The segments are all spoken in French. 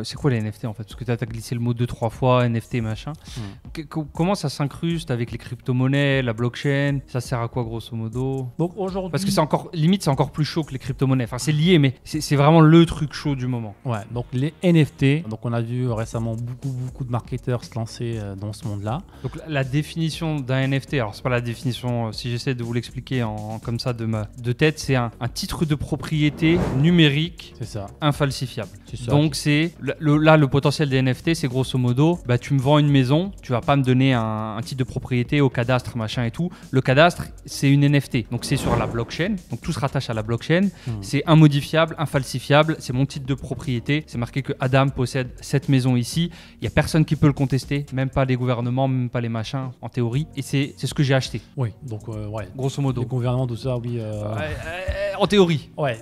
C'est quoi les NFT en fait? Parce que tu as glissé le mot 2-3 fois, NFT machin. Comment ça s'incruste avec les crypto-monnaies, la blockchain? Ça sert à quoi grosso modo? Donc aujourd'hui... Parce que c'est encore, limite c'est encore plus chaud que les crypto-monnaies. Enfin c'est lié mais c'est vraiment le truc chaud du moment. Ouais, donc les NFT, donc on a vu récemment beaucoup de marketeurs se lancer dans ce monde-là. Donc la définition d'un NFT, alors c'est pas la définition, si j'essaie de vous l'expliquer comme ça de tête, c'est un titre de propriété numérique infalsifiable. C'est ça. Donc c'est là le potentiel des NFT, c'est grosso modo, bah, tu me vends une maison, tu vas pas me donner un titre de propriété au cadastre machin et tout. Le cadastre c'est une NFT, donc c'est sur la blockchain, donc tout se rattache à la blockchain. C'est immodifiable, infalsifiable, c'est mon titre de propriété. C'est marqué que Adam possède cette maison ici. Il y a personne qui peut le contester, même pas les gouvernements, même pas les machins en théorie. Et c'est ce que j'ai acheté. Oui, donc ouais. Grosso modo. Les gouvernements, tout ça, oui. En théorie. Ouais,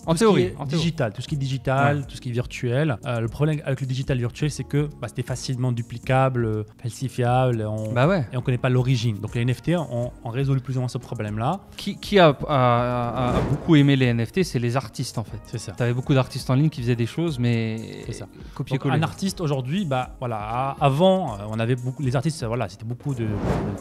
en théorie. Digital, tout ce qui est digital, tout ce qui est virtuel. Le problème avec le digital virtuel, c'est que c'était facilement duplicable, falsifiable, et on connaît pas l'origine. Donc les NFT ont résolu plus ou moins ce problème-là. Qui a beaucoup aimé les NFT, c'est les artistes en fait. C'est ça. Tu avais beaucoup d'artistes en ligne qui faisaient des choses, mais copier-coller. Un artiste aujourd'hui, avant, on avait beaucoup, les artistes, c'était beaucoup de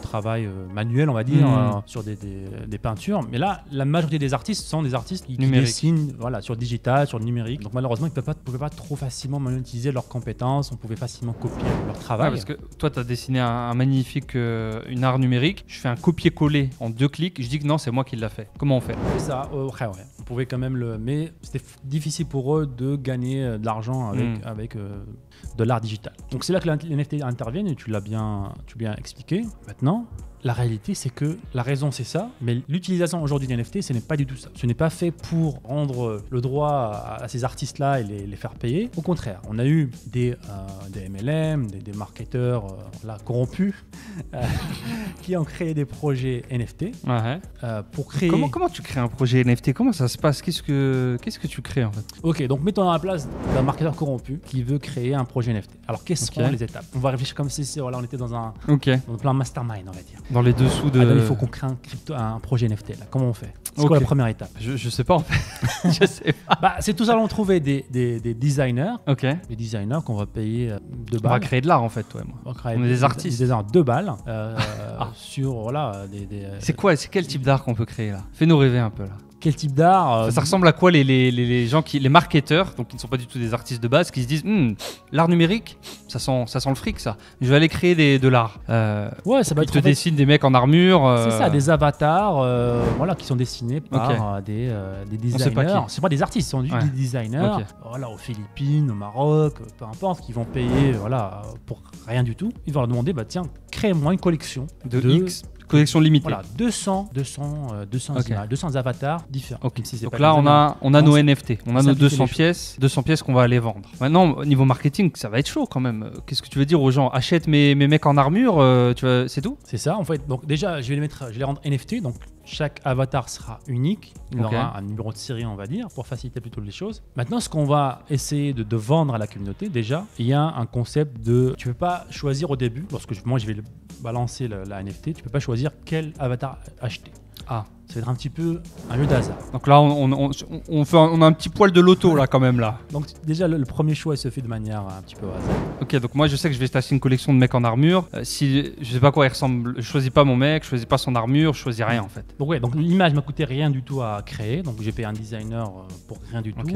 travail manuel, on va dire, sur des peintures. Mais là, la majorité des artistes sont des artistes qui dessinent sur le digital, sur le numérique. Donc malheureusement, ils ne pouvaient pas trop facilement monétiser leurs compétences, on pouvait facilement copier leur travail. Parce que toi, tu as dessiné un magnifique une art numérique, je fais un copier-coller en 2 clics, je dis que non, c'est moi qui l'a fait. Comment on fait? C'est ça, on pouvait quand même mais c'était difficile pour eux de gagner de l'argent avec de l'art digital. Donc c'est là que les NFT interviennent et tu l'as bien expliqué. Maintenant, la réalité, c'est que la raison, c'est ça, mais l'utilisation aujourd'hui des NFT, ce n'est pas du tout ça. Ce n'est pas fait pour rendre le droit à ces artistes-là et les faire payer. Au contraire, on a eu des MLM, des marketeurs corrompus qui ont créé des projets NFT pour créer... Comment tu crées un projet NFT? Comment ça se passe? Qu'est-ce que tu crées en fait? Ok, donc mettons à la place d'un marketeur corrompu qui veut créer un projet NFT. Alors, quelles sont les étapes? On va réfléchir comme si on était dans un plan mastermind, on va dire. Dans les dessous de... il faut qu'on crée un projet NFT. Là. Comment on fait? C'est quoi la première étape? Je sais pas en fait. Je sais pas. C'est tout simplement trouver des designers. Des designers qu'on va payer 2 balles. On va créer de l'art en fait, toi et moi. On est des artistes. Des designers 2 balles sur C'est quel type d'art qu'on peut créer là? Fais-nous rêver un peu là. Quel type d'art ça ressemble à quoi les gens les marketeurs, donc qui ne sont pas du tout des artistes de base, qui se disent l'art numérique, ça sent le fric ça. Je vais aller créer de l'art. Ça va être. Ils te dessinent des mecs en armure. C'est ça, des avatars, qui sont dessinés par des designers. C'est pas des artistes, ce sont des designers. Aux Philippines, au Maroc, peu importe, qui vont payer pour rien du tout. Ils vont leur demander crée-moi une collection de X. Collection limitée. 200 images, 200 avatars différents. Donc là, on a nos NFT, on a nos 200 pièces qu'on va aller vendre. Maintenant, au niveau marketing, ça va être chaud quand même. Qu'est-ce que tu veux dire aux gens? Achète mes mecs en armure, c'est tout? C'est ça, en fait. Donc déjà, je vais les rendre NFT. Donc chaque avatar sera unique. Il aura un numéro de série, on va dire, pour faciliter plutôt les choses. Maintenant, ce qu'on va essayer de vendre à la communauté, déjà, il y a un concept de... Tu ne peux pas choisir au début, moi je vais balancer la NFT, tu ne peux pas choisir quel avatar acheter. Ça va être un petit peu un jeu d'hasard. Donc là, on a un petit poil de loto là quand même là. Donc déjà, le premier choix se fait de manière un petit peu au hasard. Ok, donc moi je sais que je vais acheter une collection de mecs en armure. Si je sais pas quoi il ressemble, je choisis pas mon mec, je choisis pas son armure, je choisis rien en fait. Donc l'image m'a coûté rien du tout à créer. Donc j'ai payé un designer pour rien du tout.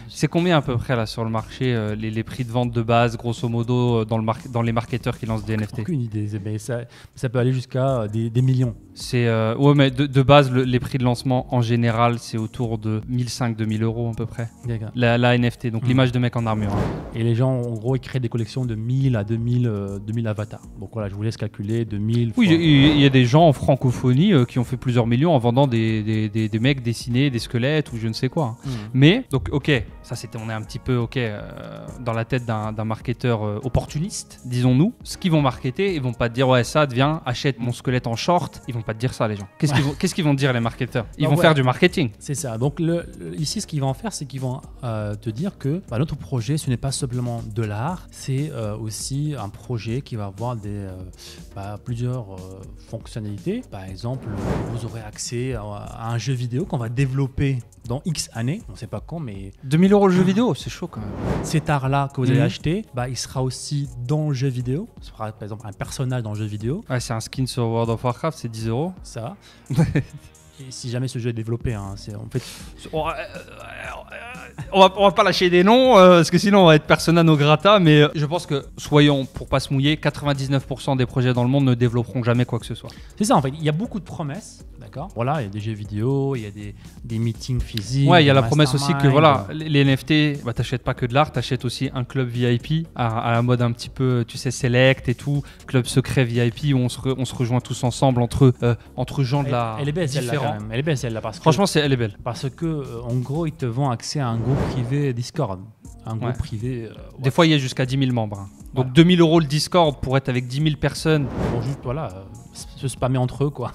C'est combien à peu près là sur le marché les prix de vente de base grosso modo dans les marketeurs qui lancent des NFT? Aucune idée, mais ça peut aller jusqu'à des millions. C'est mais de base les prix de lancement en général c'est autour de 1500-2000 euros à peu près. La NFT, donc l'image de mec en armure. Et les gens en gros ils créent des collections de 1000 à 2000 avatars. Donc voilà, je vous laisse calculer 2000. Oui, il y a des gens en francophonie qui ont fait plusieurs millions en vendant des mecs dessinés, des squelettes ou je ne sais quoi. Mais donc on est un petit peu dans la tête d'un marketeur opportuniste, disons-nous. Ce qu'ils vont marketer, ils vont pas te dire ça devient achète mon squelette en short. Ils vont pas te dire ça les gens. Qu'est-ce qu'ils vont te dire, les marketeurs. Ils Donc, vont ouais. faire du marketing. C'est ça. Donc ici, ce qu'ils vont faire, c'est qu'ils vont te dire que notre projet, ce n'est pas simplement de l'art, c'est aussi un projet qui va avoir plusieurs fonctionnalités. Par exemple, vous aurez accès à un jeu vidéo qu'on va développer dans X années. On ne sait pas quand, mais 2000 € le jeu vidéo, c'est chaud quand même. cet art-là que vous allez acheter, il sera aussi dans le jeu vidéo. Ce sera par exemple un personnage dans le jeu vidéo. Ouais, c'est un skin sur World of Warcraft, c'est 10 €. Ça. Et si jamais ce jeu est développé, hein, c'est en fait. On va pas lâcher des noms parce que sinon on va être persona non grata, mais je pense que, soyons pour pas se mouiller, 99% des projets dans le monde ne développeront jamais quoi que ce soit. C'est ça en fait, il y a beaucoup de promesses, d'accord. Voilà, il y a des jeux vidéo, il y a des meetings physiques. Ouais, il y a des la promesse aussi que masterminds. voilà, les NFT, t'achètes pas que de l'art, t'achètes aussi un club VIP à la mode un petit peu, tu sais, select et tout, club secret VIP où on se rejoint tous ensemble entre gens de la Elle est belle celle-là différents. quand même. Elle est belle celle-là parce que. Franchement, elle est belle. Parce que en gros, ils te vendent accès à un groupe privé Discord. Un groupe Ouais. privé. Des fois, il y a jusqu'à 10 000 membres. Hein. Donc Voilà. 2000 € le Discord pour être avec 10 000 personnes. Pour juste se spammer entre eux quoi.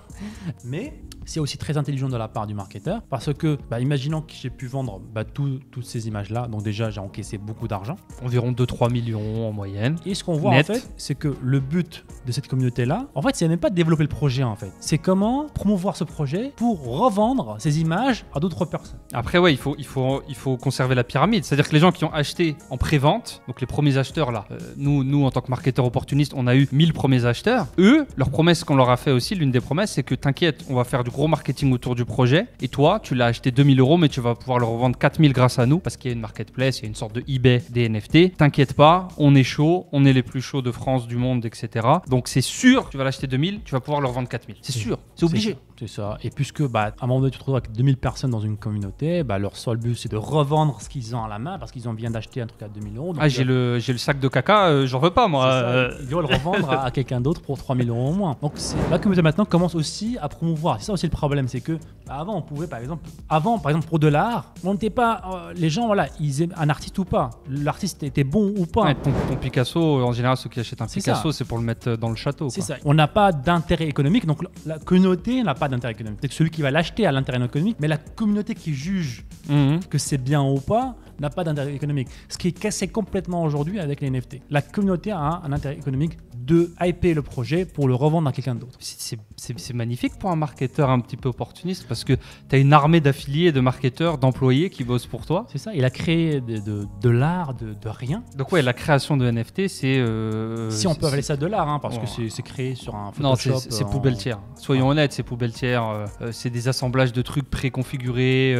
Mais c'est aussi très intelligent de la part du marketeur parce que imaginons que j'ai pu vendre toutes ces images là, donc déjà j'ai encaissé beaucoup d'argent. Environ 2-3 millions en moyenne. Et ce qu'on voit Net. en fait, c'est que le but de cette communauté là, en fait, c'est même pas de développer le projet en fait, c'est comment promouvoir ce projet pour revendre ces images à d'autres personnes. Après, ouais, il faut conserver la pyramide. C'est-à-dire que les gens qui ont acheté en pré-vente, donc les premiers acheteurs là, nous en tant que marketeurs opportunistes, on a eu 1000 premiers acheteurs. Eux, leur promesse qu'on leur a fait aussi, l'une des promesses, c'est que t'inquiète, on va faire du gros marketing autour du projet. Et toi, tu l'as acheté 2000 €, mais tu vas pouvoir le revendre 4000 grâce à nous parce qu'il y a une marketplace, il y a une sorte de eBay des NFT. T'inquiète pas, on est chaud, on est les plus chauds de France, du monde, etc. Donc c'est sûr, tu vas l'acheter 2000, tu vas pouvoir le revendre 4000. C'est sûr, c'est obligé. C'est ça. Et puisque à un moment donné, tu te retrouves avec 2000 personnes dans une communauté, leur seul but c'est de revendre ce qu'ils ont à la main parce qu'ils ont bien d'acheter un truc à 2000 €. Donc, Ah, j'ai le sac de caca, j'en veux pas moi. c'est ça, ils doivent le revendre à quelqu'un d'autre pour 3000 € au moins. Donc la communauté maintenant commence aussi à promouvoir. C'est ça aussi le problème, c'est que avant on pouvait par exemple pour de l'art, on n'était pas les gens ils aiment un artiste ou pas, l'artiste était bon ou pas. Ouais, ton Picasso, en général, ceux qui achètent un C'est Picasso, c'est pour le mettre dans le château. C'est quoi. ça. On n'a pas d'intérêt économique, donc la communauté n'a pas d'intérêt économique. C'est que celui qui va l'acheter a l'intérêt économique, mais la communauté qui juge Mhm. que c'est bien ou pas n'a pas d'intérêt économique. Ce qui est cassé complètement aujourd'hui avec les NFT. La communauté a un intérêt économique de hyper le projet pour le revendre à quelqu'un d'autre. C'est magnifique pour un marketeur un petit peu opportuniste parce que tu as une armée d'affiliés, de marketeurs, d'employés qui bossent pour toi. C'est ça, il a créé de l'art de rien. Donc ouais, la création de NFT, c'est... Si on peut appeler ça de l'art, hein, parce Ouais. que c'est créé sur un Non, Photoshop. c'est poubelle tiers. Soyons honnêtes, c'est poubelle tiers. C'est des assemblages de trucs préconfigurés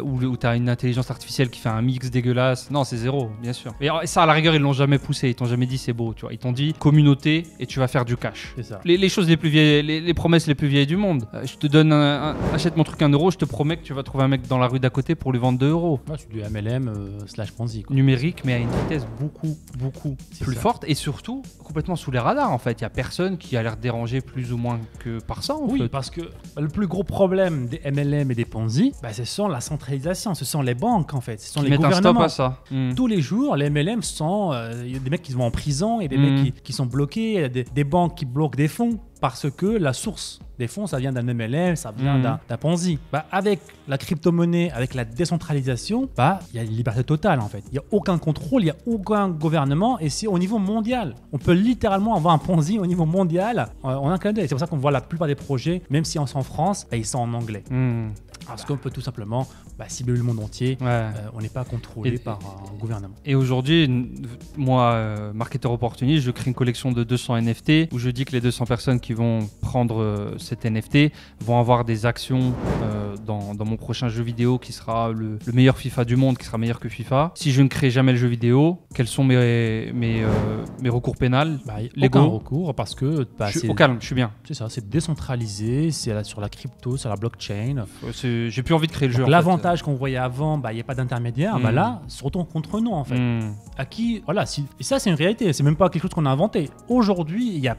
où tu as une intelligence artificielle qui fait un mix dégueulasse. Non, c'est zéro, bien sûr. Et ça, à la rigueur, ils l'ont jamais poussé. Ils t'ont jamais dit c'est beau, tu vois. Ils t'ont dit communauté et tu vas faire du cash. C'est ça. Les choses les plus vieilles, les promesses les plus vieilles du monde. Je te donne achète mon truc 1 €, je te promets que tu vas trouver un mec dans la rue d'à côté pour lui vendre 2 €. Ouais, c'est du MLM / Ponzi. Quoi. Numérique, mais à une vitesse beaucoup C'est plus ça. forte et surtout complètement sous les radars en fait. Il y a personne qui a l'air dérangé plus ou moins que par ça en Oui, fait. parce que le plus gros problème des MLM et des Ponzi, ce sont la centralisation, ce sont les banques en fait, ce sont Ils les mettent un stop gouvernements. à ça. Tous les jours, les MLM sont. Il y a des mecs qui vont en prison, et des Mm. mecs qui sont bloqués, il y a des banques qui bloquent des fonds parce que la source des fonds, ça vient d'un MLM, ça vient d'un Ponzi. Avec la crypto-monnaie, avec la décentralisation, il y a une liberté totale en fait. Il n'y a aucun contrôle, il n'y a aucun gouvernement et c'est au niveau mondial. On peut littéralement avoir un Ponzi au niveau mondial en un clin d'œil. C'est pour ça qu'on voit la plupart des projets, même si on est en France, ils sont en anglais. Parce qu'on peut tout simplement cibler le monde entier. Ouais. On n'est pas contrôlé par un gouvernement. Et aujourd'hui, moi, marketeur opportuniste, je crée une collection de 200 NFT où je dis que les 200 personnes qui vont prendre cet NFT vont avoir des actions dans mon prochain jeu vidéo qui sera le meilleur FIFA du monde, qui sera meilleur que FIFA. Si je ne crée jamais le jeu vidéo, quels sont mes recours pénals Aucun recours parce que je suis au calme, je suis bien. C'est ça, c'est décentralisé, c'est sur la crypto, sur la blockchain. J'ai plus envie de créer le jeu. L'avantage qu'on voyait avant, il n'y a pas d'intermédiaire. Là, se retourne contre nous en fait. À qui, et ça c'est une réalité. C'est même pas quelque chose qu'on a inventé. Aujourd'hui, il y a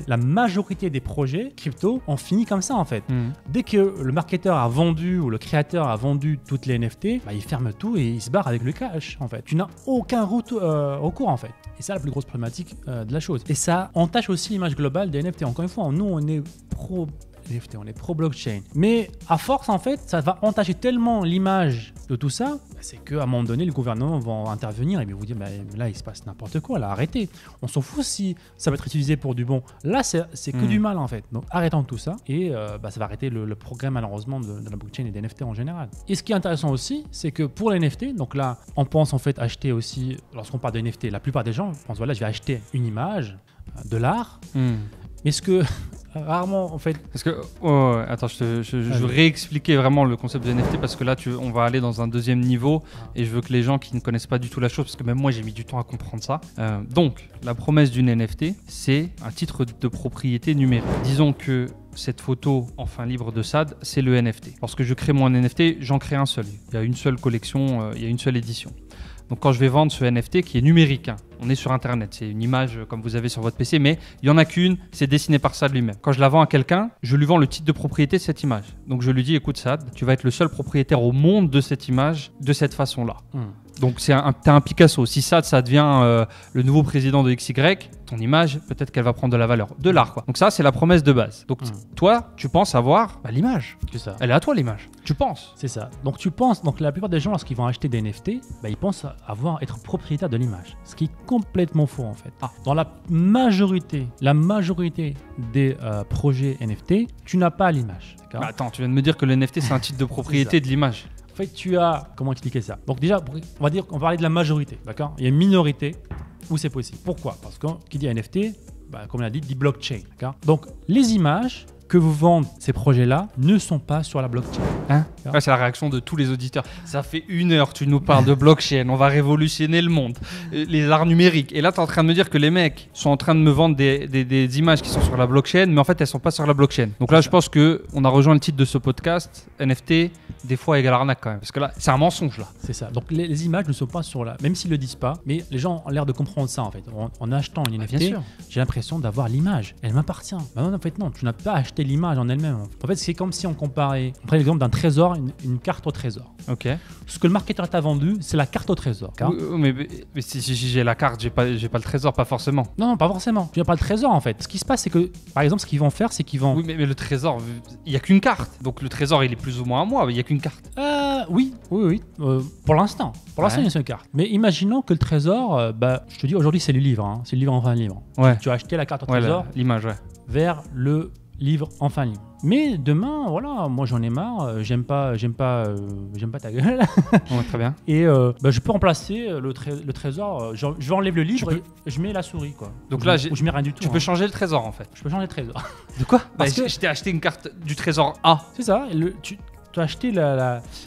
la majorité des projets crypto ont fini comme ça en fait. Dès que le marketeur a vendu ou le créateur a vendu toutes les NFT, il ferme tout et il se barre avec le cash en fait. Tu n'as aucun recours en fait. Et ça, la plus grosse problématique de la chose. Et ça entache aussi l'image globale des NFT. Encore une fois, nous, on est pro NFT, on est pro-blockchain. Mais à force, en fait, ça va entacher tellement l'image de tout ça, c'est qu'à un moment donné, le gouvernement va intervenir et vous dire, là, il se passe n'importe quoi, là, arrêtez. On s'en fout si ça va être utilisé pour du bon. Là, c'est que du mal, en fait. Donc, arrêtons tout ça et ça va arrêter le progrès, malheureusement, de la blockchain et des NFT en général. Et ce qui est intéressant aussi, c'est que pour les NFT, donc là, on pense en fait acheter aussi, lorsqu'on parle de NFT, la plupart des gens pensent, voilà, je vais acheter une image, de l'art. Mais ce que rarement, en fait... Parce que, attends, je veux réexpliquer vraiment le concept de NFT parce que là, on va aller dans un deuxième niveau et je veux que les gens qui ne connaissent pas du tout la chose, parce que même moi, j'ai mis du temps à comprendre ça. Donc, la promesse d'une NFT, c'est un titre de propriété numérique. Disons que cette photo enfin libre de SAD, c'est le NFT. Lorsque je crée mon NFT, j'en crée un seul. Il y a une seule collection, il y a une seule édition. Donc quand je vais vendre ce NFT qui est numérique, on est sur Internet, c'est une image comme vous avez sur votre PC, mais il n'y en a qu'une, c'est dessiné par SAD lui-même. Quand je la vends à quelqu'un, je lui vends le titre de propriété de cette image. Donc je lui dis, écoute SAD, tu vas être le seul propriétaire au monde de cette image de cette façon-là. Donc t'es un Picasso. Si ça devient le nouveau président de XY, ton image, peut-être qu'elle va prendre de la valeur, de l'art quoi. Donc ça, c'est la promesse de base. Donc toi, tu penses avoir l'image. C'est ça. Elle est à toi l'image. Tu penses. C'est ça. Donc tu penses. Donc la plupart des gens, lorsqu'ils vont acheter des NFT, ils pensent être propriétaire de l'image. Ce qui est complètement faux en fait. Dans la majorité des projets NFT, tu n'as pas l'image. Attends, tu viens de me dire que le NFT c'est un titre de propriété de l'image. En fait, tu as... Comment expliquer ça? Donc déjà, on va parler de la majorité, d'accord? Il y a une minorité où c'est possible. Pourquoi? Parce que qui dit NFT, comme on l'a dit blockchain, d'accord? Donc, les images que vous vendez ces projets-là ne sont pas sur la blockchain. C'est la réaction de tous les auditeurs. Ça fait 1 heure, tu nous parles de blockchain, on va révolutionner le monde, les arts numériques. Et là, tu es en train de me dire que les mecs sont en train de me vendre des images qui sont sur la blockchain, mais en fait, elles ne sont pas sur la blockchain. Donc là, je pense qu'on a rejoint le titre de ce podcast, NFT, des fois égale arnaque quand même. Parce que là, c'est un mensonge là. C'est ça. Donc les images ne sont pas sur la... Même s'ils ne le disent pas, mais les gens ont l'air de comprendre ça en fait. En achetant une NFT, j'ai l'impression d'avoir l'image. Elle m'appartient. Non, en fait, non, tu n'as pas acheté l'image en elle-même. En fait, c'est comme si on comparait, on prenait l'exemple d'un trésor, une carte au trésor. Ok. Ce que le marketeur t'a vendu, c'est la carte au trésor. Mais si j'ai la carte, j'ai pas le trésor, pas forcément. Non, pas forcément. Tu n'as pas le trésor en fait. Ce qui se passe, c'est que, par exemple, ce qu'ils vont faire, c'est qu'ils vont... Oui, mais le trésor, il n'y a qu'une carte. Donc le trésor, il est plus ou moins à moi, il n'y a qu'une carte. Oui. Pour l'instant. Pour l'instant, il y a une seule carte. Mais imaginons que le trésor, je te dis, aujourd'hui, c'est le livre. C'est le livre en fin de livre. Ouais. Tu as acheté la carte au trésor. L'image, ouais. Vers le livre en fin de livre. Mais demain, voilà, moi j'en ai marre, j'aime pas ta gueule. Ouais, très bien. Et je peux remplacer le trésor, je vais enlever le livre et je mets la souris quoi. Donc là, je mets rien du tout. Tu peux changer le trésor en fait. Je peux changer le trésor. De quoi? Parce que je t'ai acheté une carte du trésor A. C'est ça, tu as acheté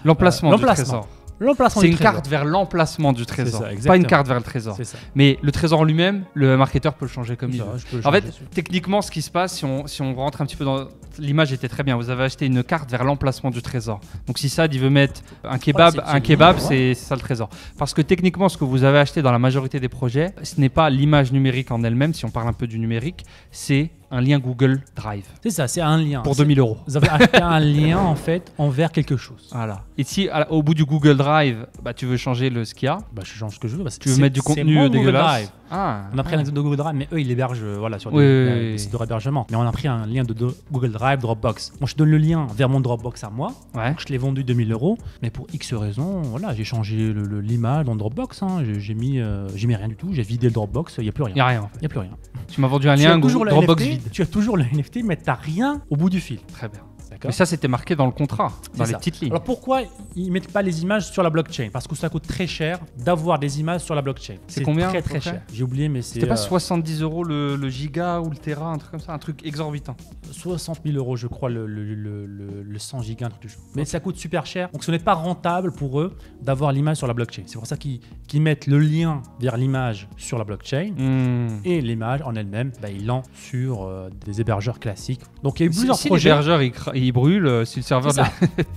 l'emplacement du trésor. L'emplacement c'est du une trésor. carte vers l'emplacement du trésor, ça, pas une carte vers le trésor. C'est ça. Mais le trésor en lui-même, le marketeur peut le changer comme il veut. En fait, dessus. techniquement, ce qui se passe, si on rentre un petit peu dans... L'image était très bien, vous avez acheté une carte vers l'emplacement du trésor. Donc si Sad il veut mettre un kebab, c'est ça le trésor. Parce que techniquement, ce que vous avez acheté dans la majorité des projets, ce n'est pas l'image numérique en elle-même, si on parle un peu du numérique, c'est un lien Google Drive. C'est ça, c'est un lien. Pour 2 000 €. Vous avez acheté un lien en fait envers quelque chose. Voilà. Et si au bout du Google Drive, tu veux changer ce qu'il y a, je change ce que je veux. Tu veux mettre du contenu dégueulasse. On a pris un lien de Google Drive, mais eux ils l'hébergent sur des sites de hébergement. Mais on a pris un lien de Google Drive, Dropbox. Moi je donne le lien vers mon Dropbox à moi. Ouais. Je l'ai vendu 2 000 €, mais pour X raisons, voilà, j'ai changé l'image dans Dropbox. J'ai mis rien du tout. J'ai vidé le Dropbox. Il n'y a plus rien. Il n'y a rien en fait. Il n'y a plus rien. Tu m'as vendu un lien Dropbox vide. Tu as toujours le NFT, mais tu n'as rien au bout du fil. Très bien. Mais ça, c'était marqué dans le contrat, dans les petites lignes. Alors pourquoi ils ne mettent pas les images sur la blockchain? Parce que ça coûte très cher d'avoir des images sur la blockchain. C'est combien? Très très cher. J'ai oublié, mais c'est... C'était pas 70 € le giga ou le téra, un truc comme ça, un truc exorbitant. 60 000 € je crois le 100 giga, un truc du genre. Mais ça coûte super cher, donc ce n'est pas rentable pour eux d'avoir l'image sur la blockchain. C'est pour ça qu'ils mettent le lien vers l'image sur la blockchain et l'image en elle-même, ils l'ont sur des hébergeurs classiques. Donc il y a eu plusieurs projets. L'hébergeur il brûle, si le serveur...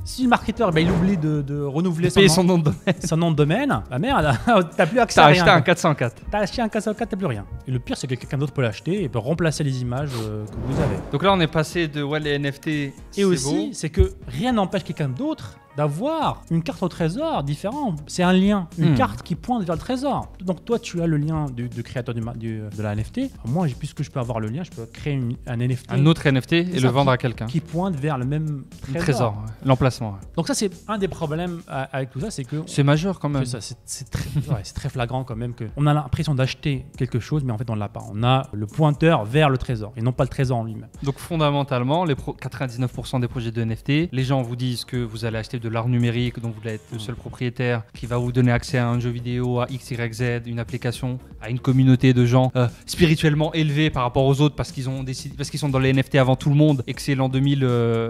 Si le marketeur il oublie de renouveler son nom de domaine, merde, t'as plus accès à rien. T'as acheté un 404. T'as acheté un 404, t'as plus rien. Et le pire, c'est que quelqu'un d'autre peut l'acheter et peut remplacer les images que vous avez. Donc là, on est passé de les NFT. Et aussi, c'est que rien n'empêche quelqu'un d'autre d'avoir une carte au trésor différente. C'est un lien, une carte qui pointe vers le trésor. Donc toi, tu as le lien du créateur de la NFT. Moi, puisque je peux avoir le lien, je peux créer un NFT. Un autre NFT et le vendre à quelqu'un. Qui pointe vers le même trésor. L'emplacement. Donc ça, c'est un des problèmes avec tout ça, c'est que... C'est majeur quand même. C'est très flagrant quand même. On a l'impression d'acheter quelque chose, mais en fait, on ne l'a pas. On a le pointeur vers le trésor et non pas le trésor en lui-même. Donc fondamentalement, 99% des projets de NFT, les gens vous disent que vous allez acheter de l'art numérique dont vous allez être le seul propriétaire, qui va vous donner accès à un jeu vidéo, à XYZ, une application, à une communauté de gens spirituellement élevés par rapport aux autres parce qu'ils sont dans les NFT avant tout le monde et que c'est l'an 2000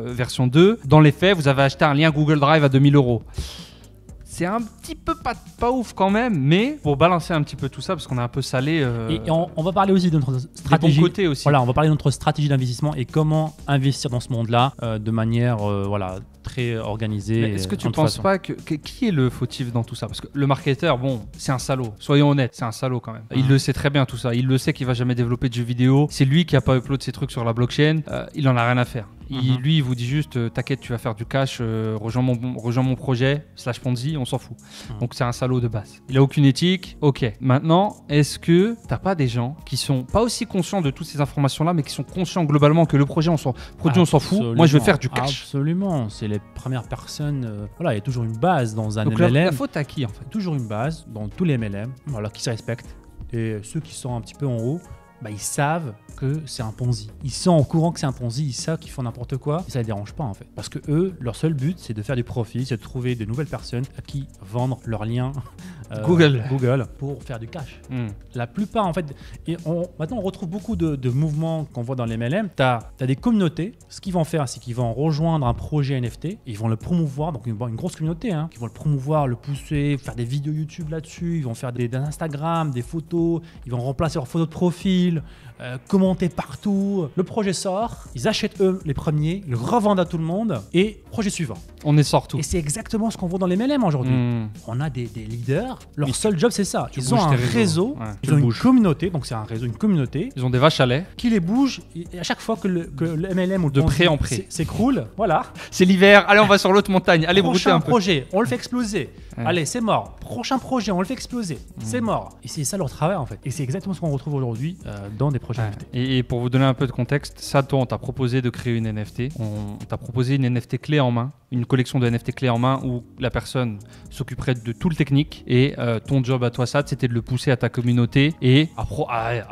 version 2. Dans les faits, vous avez acheté un lien Google Drive à 2000 €. C'est un petit peu pas ouf quand même, mais pour balancer un petit peu tout ça, parce qu'on est un peu salé. Et on va parler aussi de notre stratégie. Des bons côtés aussi. Voilà, on va parler de notre stratégie d'investissement et comment investir dans ce monde-là de manière très organisée. Est-ce que tu ne penses pas qui est le fautif dans tout ça? Parce que le marketeur, bon, c'est un salaud. Soyons honnêtes, c'est un salaud quand même. Il le sait très bien tout ça. Il le sait qu'il va jamais développer de jeux vidéo. C'est lui qui a pas upload ses trucs sur la blockchain. Il en a rien à faire. Lui, il vous dit juste, t'inquiète, tu vas faire du cash, rejoins mon projet, /Ponzi, on s'en fout. Donc c'est un salaud de base. Il a aucune éthique. Ok. Maintenant, est-ce que t'as pas des gens qui sont pas aussi conscients de toutes ces informations-là, mais qui sont conscients globalement que le projet, on s'en fout. Moi, je vais faire du cash. Absolument. C'est les premières personnes. Il y a toujours une base dans un Donc MLM. La faute à qui en fait? Toujours une base dans tous les MLM, qui se respectent. Et ceux qui sont un petit peu en haut, ils savent que c'est un Ponzi. Ils sont au courant que c'est un Ponzi, ils savent qu'ils font n'importe quoi et ça les dérange pas en fait. Parce que eux, leur seul but, c'est de faire du profit, c'est de trouver de nouvelles personnes à qui vendre leurs liens Google pour faire du cash. La plupart en fait, maintenant on retrouve beaucoup de mouvements qu'on voit dans les MLM. T'as des communautés, ce qu'ils vont faire, c'est qu'ils vont rejoindre un projet NFT, ils vont le promouvoir, donc une grosse communauté, qui vont le promouvoir, le pousser, faire des vidéos YouTube là-dessus, ils vont faire des Instagram, des photos, ils vont remplacer leurs photos de profil, commenter partout. Le projet sort, ils achètent eux les premiers, ils le revendent à tout le monde et projet suivant. On est sorti. Et c'est exactement ce qu'on voit dans les MLM aujourd'hui. On a des leaders, leur seul job c'est ça. Ils ont un réseau, ils ont une communauté, donc c'est un réseau, une communauté. Ils ont des vaches à lait qui les bougent et à chaque fois que le MLM ou le de près en près s'écroule, voilà. C'est l'hiver, allez on va sur l'autre montagne, allez brouter un peu. Prochain projet, on le fait exploser. Allez, c'est mort. Prochain projet, on le fait exploser. C'est mort. Et c'est ça leur travail en fait. Et c'est exactement ce qu'on retrouve aujourd'hui dans des projets NFT. Et pour vous donner un peu de contexte, ça, toi, on t'a proposé de créer une NFT. On t'a proposé une NFT clé en main, une collection de NFT clé en main où la personne s'occuperait de tout le technique et ton job à toi, Sad, c'était de le pousser à ta communauté. Et à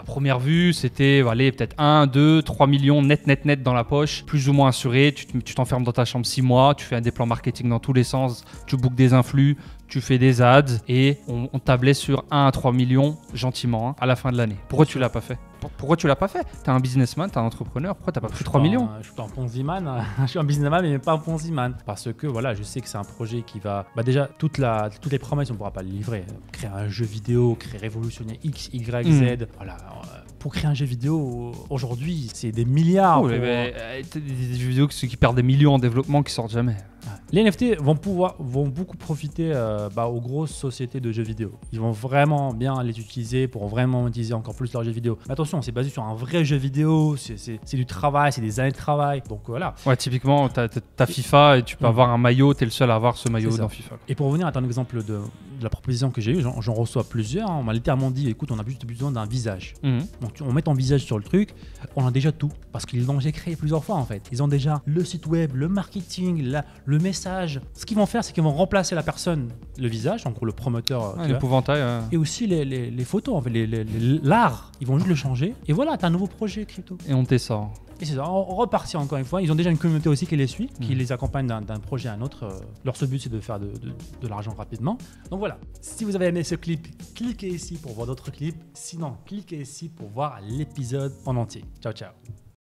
première vue, c'était peut-être 1, 2, 3 millions net dans la poche, plus ou moins assuré. Tu t'enfermes dans ta chambre 6 mois, tu fais des plans marketing dans tous les sens, tu bookes des influx, tu fais des ads et on tablait sur 1 à 3 millions gentiment à la fin de l'année. Pourquoi tu l'as pas fait? Pourquoi tu l'as pas fait? T'es un businessman, t'es un entrepreneur, pourquoi t'as pas pris 3 millions? Je suis pas un Ponzi-man, je suis un businessman mais pas un Ponzi-man. Parce que je sais que c'est un projet qui va... déjà, toutes les promesses, on ne pourra pas les livrer. Créer un jeu vidéo, révolutionner X, Y, Z. Pour créer un jeu vidéo, aujourd'hui, c'est des milliards. Des jeux vidéo qui perdent des millions en développement qui sortent jamais. Les NFT vont beaucoup profiter aux grosses sociétés de jeux vidéo. Ils vont vraiment bien les utiliser pour vraiment utiliser encore plus leurs jeux vidéo. Mais attention, c'est basé sur un vrai jeu vidéo, c'est du travail, c'est des années de travail. Donc voilà. Ouais, typiquement, t'as FIFA et tu peux avoir un maillot, t'es le seul à avoir ce maillot dans FIFA. Et pour revenir à ton exemple de la proposition que j'ai eue, j'en reçois plusieurs. On m'a littéralement dit, écoute, on a juste besoin d'un visage. Donc on met ton visage sur le truc, on a déjà tout. Parce qu'ils l'ont déjà créé plusieurs fois en fait. Ils ont déjà le site web, le marketing, le message. Ce qu'ils vont faire, c'est qu'ils vont remplacer la personne, le visage, en gros le promoteur. L'épouvantail. Et aussi les photos, en fait, l'art. Ils vont juste le changer. Et voilà, t'as un nouveau projet crypto. Et on t'essort. Et c'est ça, on repartit encore une fois. Ils ont déjà une communauté aussi qui les suit, qui les accompagne d'un projet à un autre. Leur seul but, c'est de faire de l'argent rapidement. Donc voilà, si vous avez aimé ce clip, cliquez ici pour voir d'autres clips. Sinon, cliquez ici pour voir l'épisode en entier. Ciao, ciao.